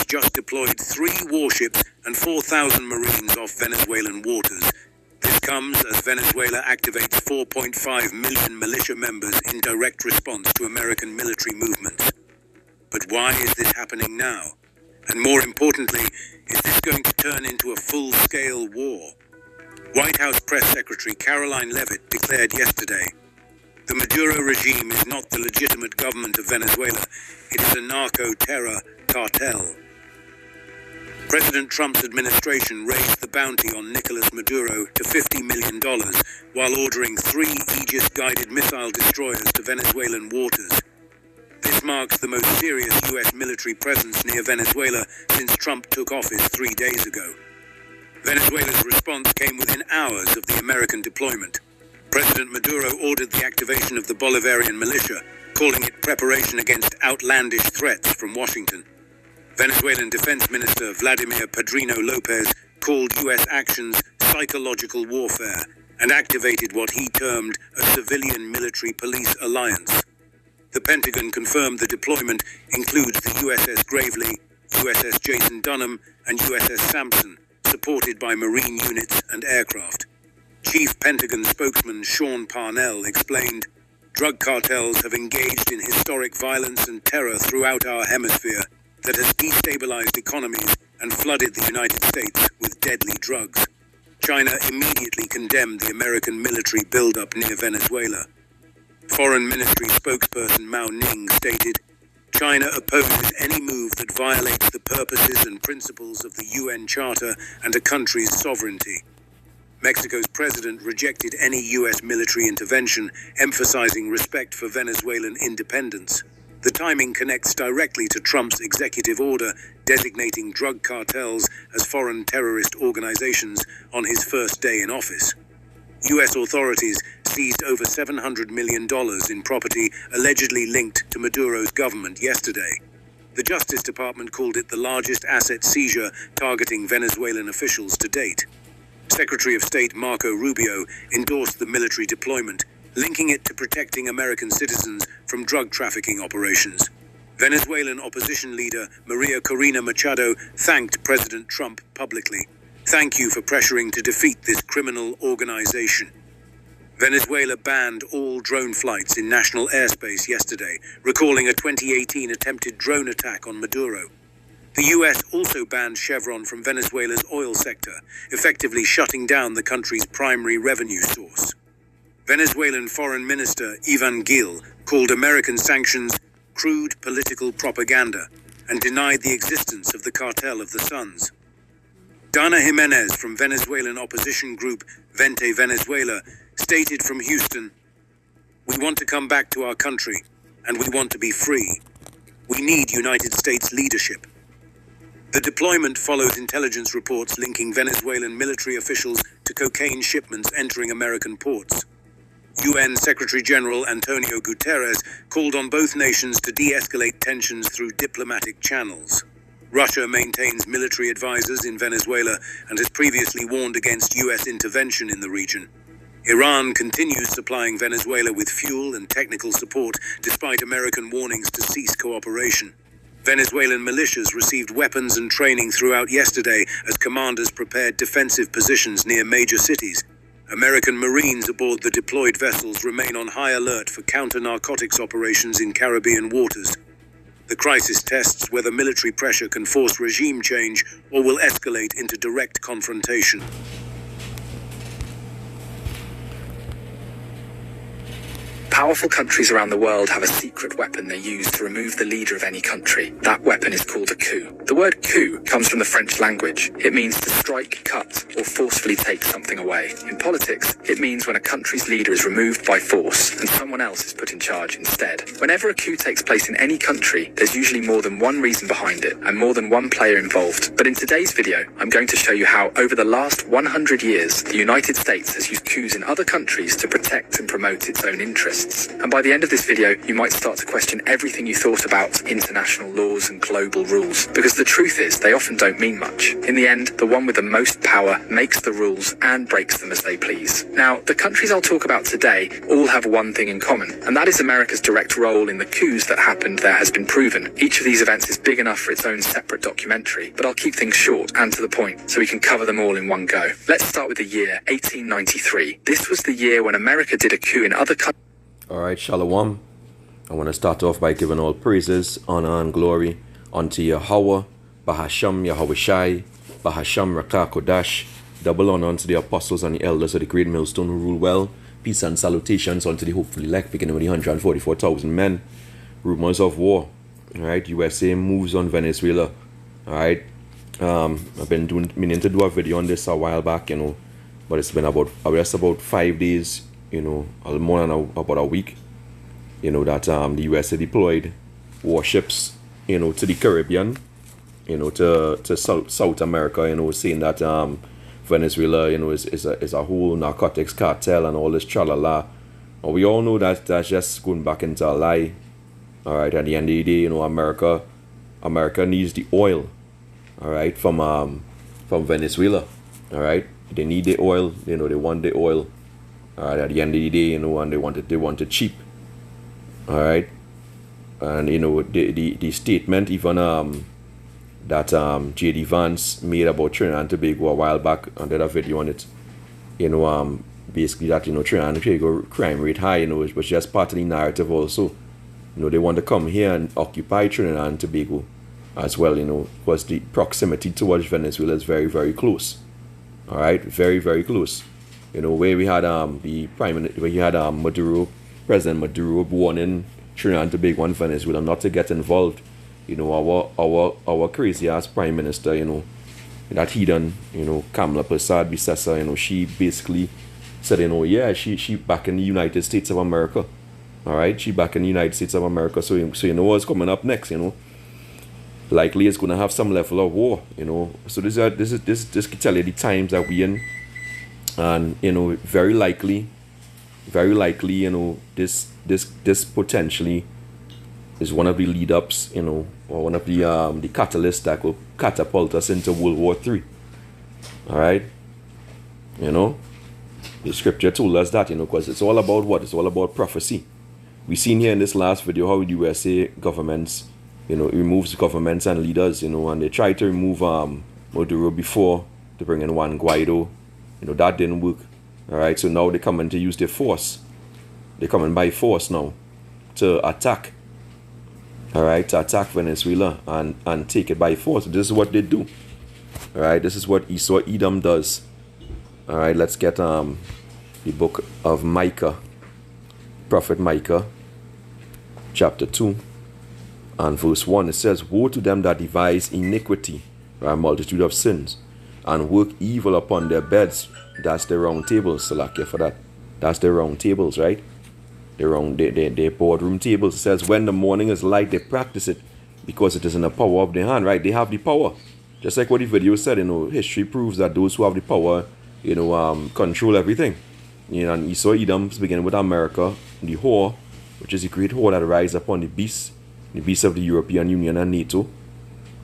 just deployed 3 warships and 4,000 Marines off Venezuelan waters. This comes as Venezuela activates 4.5 million militia members in direct response to American military movements. But why is this happening now? And more importantly, is this going to turn into a full-scale war? White House Press Secretary Caroline Leavitt declared yesterday, "The Maduro regime is not the legitimate government of Venezuela. It is a narco-terror cartel." President Trump's administration raised the bounty on Nicolas Maduro to $50 million while ordering 3 Aegis-guided missile destroyers to Venezuelan waters. This marks the most serious U.S. military presence near Venezuela since Trump took office 3 days ago. Venezuela's response came within hours of the American deployment. President Maduro ordered the activation of the Bolivarian militia, calling it preparation against outlandish threats from Washington. Venezuelan Defense Minister Vladimir Padrino Lopez called U.S. actions psychological warfare and activated what he termed a civilian military police alliance. The Pentagon confirmed the deployment includes the USS Gravely, USS Jason Dunham, and USS Sampson, supported by Marine units and aircraft. Chief Pentagon spokesman Sean Parnell explained, "Drug cartels have engaged in historic violence and terror throughout our hemisphere that has destabilized economies and flooded the United States with deadly drugs." China immediately condemned the American military buildup near Venezuela. Foreign Ministry spokesperson Mao Ning stated, "China opposes any move that violates the purposes and principles of the UN Charter and a country's sovereignty." Mexico's president rejected any U.S. military intervention, emphasizing respect for Venezuelan independence. The timing connects directly to Trump's executive order designating drug cartels as foreign terrorist organizations on his first day in office. U.S. authorities seized over $700 million in property allegedly linked to Maduro's government yesterday. The Justice Department called it the largest asset seizure targeting Venezuelan officials to date. Secretary of State Marco Rubio endorsed the military deployment, linking it to protecting American citizens from drug trafficking operations. Venezuelan opposition leader Maria Corina Machado thanked President Trump publicly. "Thank you for pressuring to defeat this criminal organization." Venezuela banned all drone flights in national airspace yesterday, recalling a 2018 attempted drone attack on Maduro. The U.S. also banned Chevron from Venezuela's oil sector, effectively shutting down the country's primary revenue source. Venezuelan Foreign Minister Ivan Gil called American sanctions crude political propaganda and denied the existence of the Cartel of the Suns. Dana Jimenez from Venezuelan opposition group Vente Venezuela stated from Houston, "We want to come back to our country, and we want to be free. We need United States leadership." The deployment follows intelligence reports linking Venezuelan military officials to cocaine shipments entering American ports. UN Secretary General Antonio Guterres called on both nations to de-escalate tensions through diplomatic channels. Russia maintains military advisors in Venezuela and has previously warned against U.S. intervention in the region. Iran continues supplying Venezuela with fuel and technical support despite American warnings to cease cooperation. Venezuelan militias received weapons and training throughout yesterday as commanders prepared defensive positions near major cities. American Marines aboard the deployed vessels remain on high alert for counter-narcotics operations in Caribbean waters. The crisis tests whether military pressure can force regime change or will escalate into direct confrontation. Powerful countries around the world have a secret weapon they use to remove the leader of any country. That weapon is called a coup. The word coup comes from the French language. It means to strike, cut, or forcefully take something away. In politics, it means when a country's leader is removed by force and someone else is put in charge instead. Whenever a coup takes place in any country, there's usually more than one reason behind it and more than one player involved. But in today's video, I'm going to show you how, over the last 100 years, the United States has used coups in other countries to protect and promote its own interests. terrorists. And by the end of this video, you might start to question everything you thought about international laws and global rules. Because the truth is, they often don't mean much. In the end, the one with the most power makes the rules and breaks them as they please. Now, the countries I'll talk about today all have one thing in common, and that is America's direct role in the coups that happened there has been proven. Each of these events is big enough for its own separate documentary, but I'll keep things short and to the point so we can cover them all in one go. Let's start with the year 1893. This was the year when America did a coup in other countries. Alright, Shalom. I want to start off by giving all praises, honor, and glory unto Yahweh, Bahasham Yahweh Shai, Bahasham Rakah Kodash. Double honor unto the apostles and the elders of the great millstone who rule well. Peace and salutations unto the hopeful elect, beginning with the 144,000 men. Rumors of war. Alright, USA moves on Venezuela. Alright, I've been meaning to do a video on this a while back, but it's been about 5 days, more than about a week, that the USA deployed warships, to the Caribbean, to South America, saying that Venezuela, is a whole narcotics cartel and all this tralala. And we all know that that's just going back into a lie. Alright, at the end of the day, America needs the oil, alright, from Venezuela. Alright, they need the oil, they want the oil. Alright, at the end of the day, and they want it cheap. Alright. And the statement even that J.D. Vance made about Trinidad and Tobago a while back, and did a video on it. Basically that Trinidad and Tobago crime rate high, it was just part of the narrative also. They want to come here and occupy Trinidad and Tobago as well, because the proximity towards Venezuela is very, very close. Alright, very, very close. Where we had President Maduro warning Trinidad and Tobago and Venezuela not to get involved. Our crazy ass Prime Minister, that heathen, Kamala Persad Bissessa, she basically said, yeah, she back in the United States of America. Alright, she back in the United States of America, so what's coming up next, likely it's gonna have some level of war, So this can tell you the times that we in, and very likely, this potentially is one of the lead ups, or one of the catalysts that will catapult us into World War III. Alright, the scripture told us that, because it's all about what? It's all about prophecy. We've seen here in this last video how the USA governments, removes governments and leaders, and they tried to remove Maduro before to bring in Juan Guaido. That didn't work. Alright, so now they're coming to use their force. They're coming by force now to attack. Alright, to attack Venezuela and take it by force. This is what they do. Alright, this is what Esau Edom does. Alright, let's get the book of Micah. Prophet Micah, chapter 2 and verse 1. It says, woe to them that devise iniquity by a multitude of sins, and work evil upon their beds. That's the round tables, Salakia, for that. That's the round tables, right? Their boardroom tables. It says, when the morning is light, they practice it, because it is in the power of their hand, right? They have the power. Just like what the video said, history proves that those who have the power, control everything. And Esau Edoms begin with America, the whore, which is the great whore that rises upon the beast of the European Union and NATO.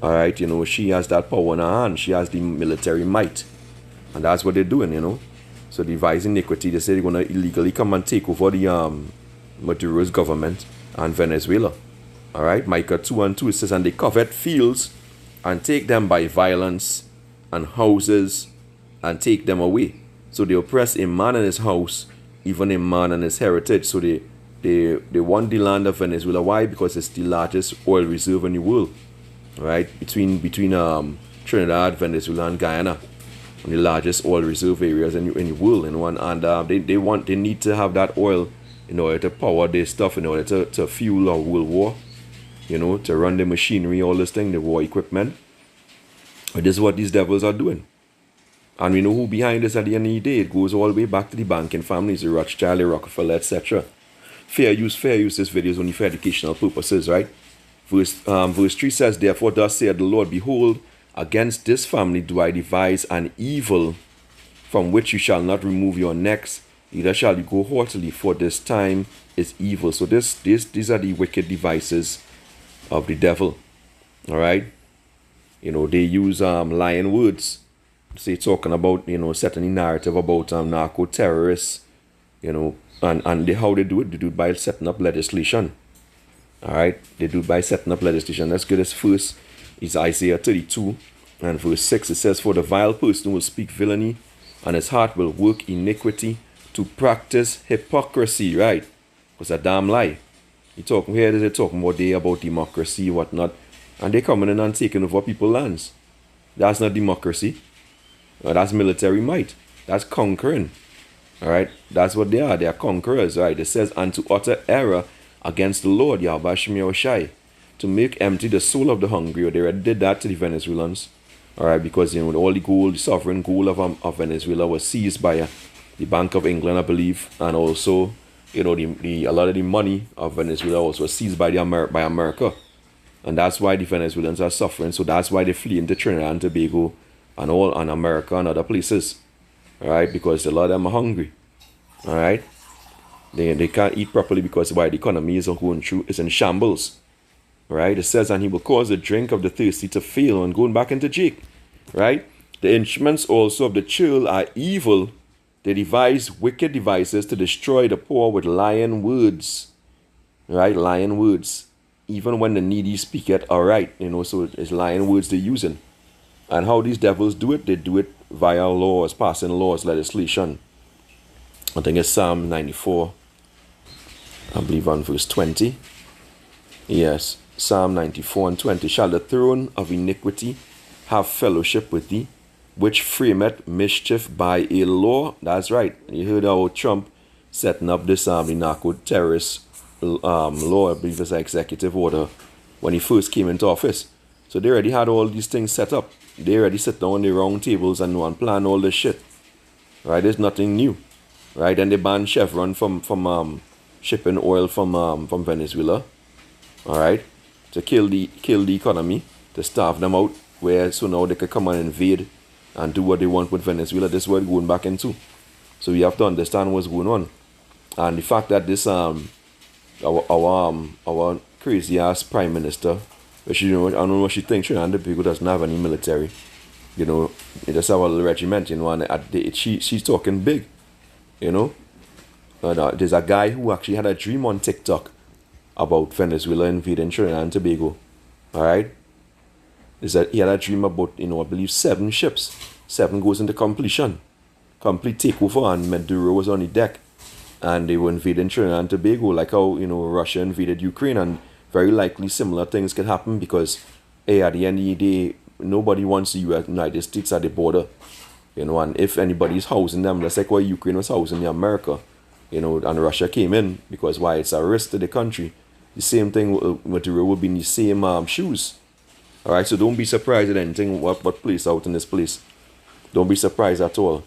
Alright, she has that power in her hand. She has the military might. And that's what they're doing, So devising iniquity, they say they're going to illegally come and take over the Maduro's government and Venezuela. Alright, Micah 2 and 2, it says, and they covet fields and take them by violence, and houses and take them away. So they oppress a man and his house, even a man and his heritage. So they want the land of Venezuela. Why? Because it's the largest oil reserve in the world. Right? Between Trinidad, Venezuela, and Guyana. And the largest oil reserve areas in the world. And they need to have that oil in order to power their stuff, in order to fuel our world war. To run the machinery, all this thing, the war equipment. But this is what these devils are doing. And we know who behind this at the end of the day. It goes all the way back to the banking families, the Rothschild, the Rockefeller, etc. Fair use. This video is only for educational purposes, right? Verse 3 says, therefore thus saith the Lord, behold, against this family do I devise an evil from which you shall not remove your necks, neither shall you go haughtily, for this time is evil. So these are the wicked devices of the devil. All right. They use lying words. Say talking about, setting the narrative about narco terrorists, and how they do it by setting up legislation. All right, they do it by setting up legislation. Let's get this first. It's Isaiah 32 and verse 6. It says, "For the vile person will speak villainy, and his heart will work iniquity to practice hypocrisy." Right? It's a damn lie. They're talking about democracy, whatnot, and they're coming in and taking over people's lands. That's not democracy. That's military might. That's conquering. All right, that's what they are. They are conquerors. Right? It says, "And to utter error against the Lord, Yahweh Shem Yahushai, to make empty the soul of the hungry." They already did that to the Venezuelans. All right, because all the gold, the sovereign gold of Venezuela was seized by the Bank of England, I believe, and also a lot of the money of Venezuela also was seized by America, and that's why the Venezuelans are suffering. So that's why they flee into Trinidad and Tobago and America and other places. All right, because a lot of them are hungry. All right, they can't eat properly because why the economy is going through is in shambles. Right, it says, "And he will cause the drink of the thirsty to fail," and going back into Jake. Right, the instruments also of the churl are evil. They devise wicked devices to destroy the poor with lying words. Right, lying words. Even when the needy speak it, all right, so it's lying words they're using. And how these devils do it? They do it via laws, passing laws, legislation. I think it's Psalm 94, I believe on verse 20. Yes, Psalm 94 and 20. "Shall the throne of iniquity have fellowship with thee, which frameth mischief by a law?" That's right. You heard how Trump setting up this the narco terrorist law, I believe it's an executive order, when he first came into office. So they already had all these things set up. They already sit down on the round tables and plan all this shit. Right? There's nothing new. Right? And they banned Chevron from shipping oil from Venezuela. All right, to kill the economy, to starve them out, so now they could come and invade and do what they want with Venezuela. This is what we're going back into. So we have to understand what's going on, and the fact that this our crazy ass prime minister, which I don't know what she thinks. Trinidad and Tobago doesn't have any military. It just have a little regiment. And she's talking big. There's a guy who actually had a dream on TikTok about Venezuela invading Trinidad and Tobago. All right, he had a dream about I believe 7 ships. 7 goes into complete takeover, and Maduro was on the deck, and they were invading Trinidad and Tobago, like how Russia invaded Ukraine, and very likely similar things could happen because at the end of the day, nobody wants the United States at the border, and if anybody's housing them, that's like why Ukraine was housing America, and Russia came in because why it's a risk to the country. The same thing Maduro will be in the same shoes. All right, so don't be surprised at anything what plays out in this place. Don't be surprised at all.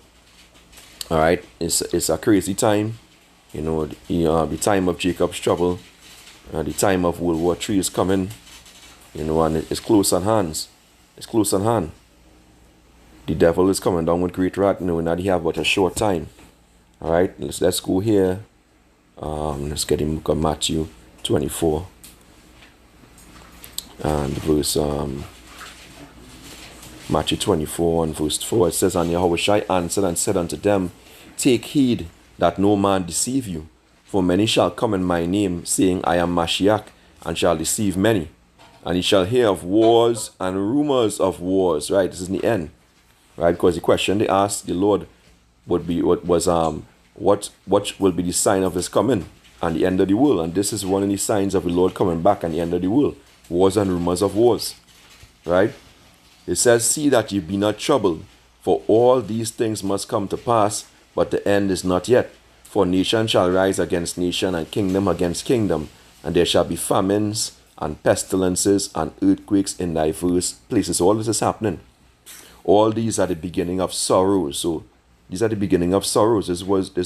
All right, it's a crazy time. The time of Jacob's trouble, the time of World War III is coming. And it's close on hands. It's close on hand. The devil is coming down with great wrath. Now he have but a short time. All right, let's go here. Let's get him book of Matthew 24 and verse Matthew 24 and verse 4. It says, "And Yahushua answered and said unto them, Take heed that no man deceive you, for many shall come in my name, saying, I am Mashiach, and shall deceive many. And ye shall hear of wars and rumors of wars." Right, this is the end. Right, because the question they asked the Lord what will be the sign of his coming and the end of the world? And this is one of the signs of the Lord coming back and the end of the world. Wars and rumors of wars. Right? It says, "See that ye be not troubled, for all these things must come to pass, but the end is not yet. For nation shall rise against nation, and kingdom against kingdom, and there shall be famines and pestilences and earthquakes in diverse places." All this is happening. All these are the beginning of sorrows. So these are the beginning of sorrows. This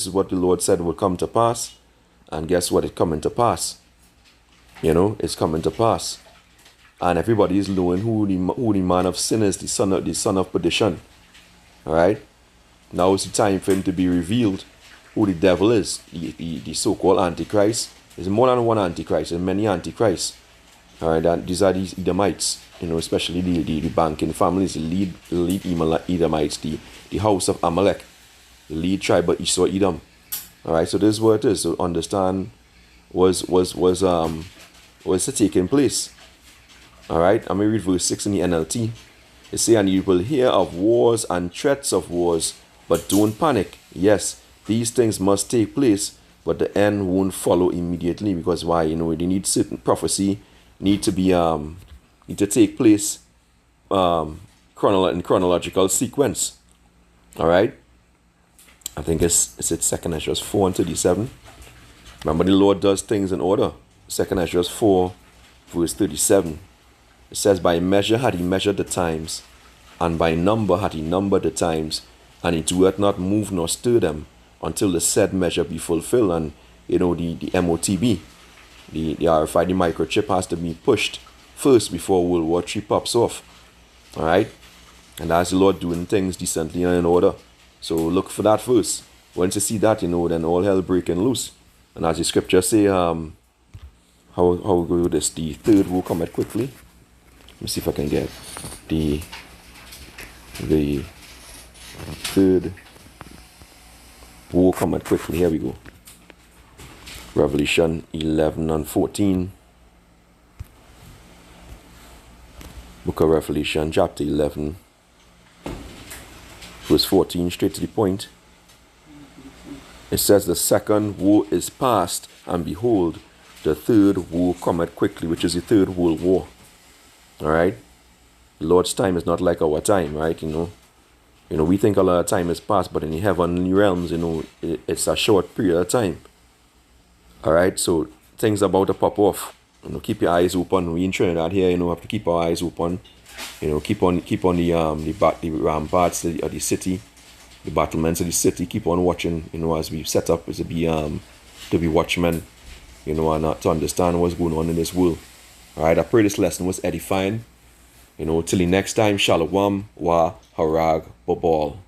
is what the Lord said will come to pass. And guess what? It's coming to pass. It's coming to pass. And everybody is knowing who the man of sin is, the son of perdition. All right? Now is the time for him to be revealed. who the devil is, the so-called Antichrist. There's more than one Antichrist, there's many Antichrists. Alright, and these are these Edomites, especially the banking families, the lead Edomites, the house of Amalek, the lead tribe of Esau Edom. Alright, so this is what it is. So understand was taking place. Alright, I'm going to read verse 6 in the NLT. It says, and you will hear of wars and threats of wars, but don't panic. Yes, these things must take place, but the end won't follow immediately. Because why? They need certain prophecy, need to take place in chronological sequence. Alright? I think it's 2nd Ezra 4 and 37. Remember, the Lord does things in order. 2nd Ezra 4, verse 37. It says, by measure had he measured the times, and by number had he numbered the times, and he doeth not move nor stir them, until the said measure be fulfilled. And the MOTB, the RFID microchip has to be pushed first before World War III pops off. Alright? And that's the Lord doing things decently and in order. So look for that first. Once you see that, then all hell breaking loose. And as the scripture say, how we go with this, the third will come out quickly. Let me see if I can get the third will come out quickly. Here we go. Revelation 11 and 14. Book of Revelation, chapter 11, verse 14, straight to the point. It says, the second woe is past, and behold, the third woe cometh quickly, which is the third world war. Alright? The Lord's time is not like our time, right? We think a lot of time is past, but in the heavenly realms, it's a short period of time. Alright, so things are about to pop off. Keep your eyes open. We in Trinidad here, have to keep our eyes open. Keep on the ramparts of the city, the battlements of the city. Keep on watching, as we set up to be watchmen, and to understand what's going on in this world. Alright, I pray this lesson was edifying. Till the next time, Shalom wa Harag Babal.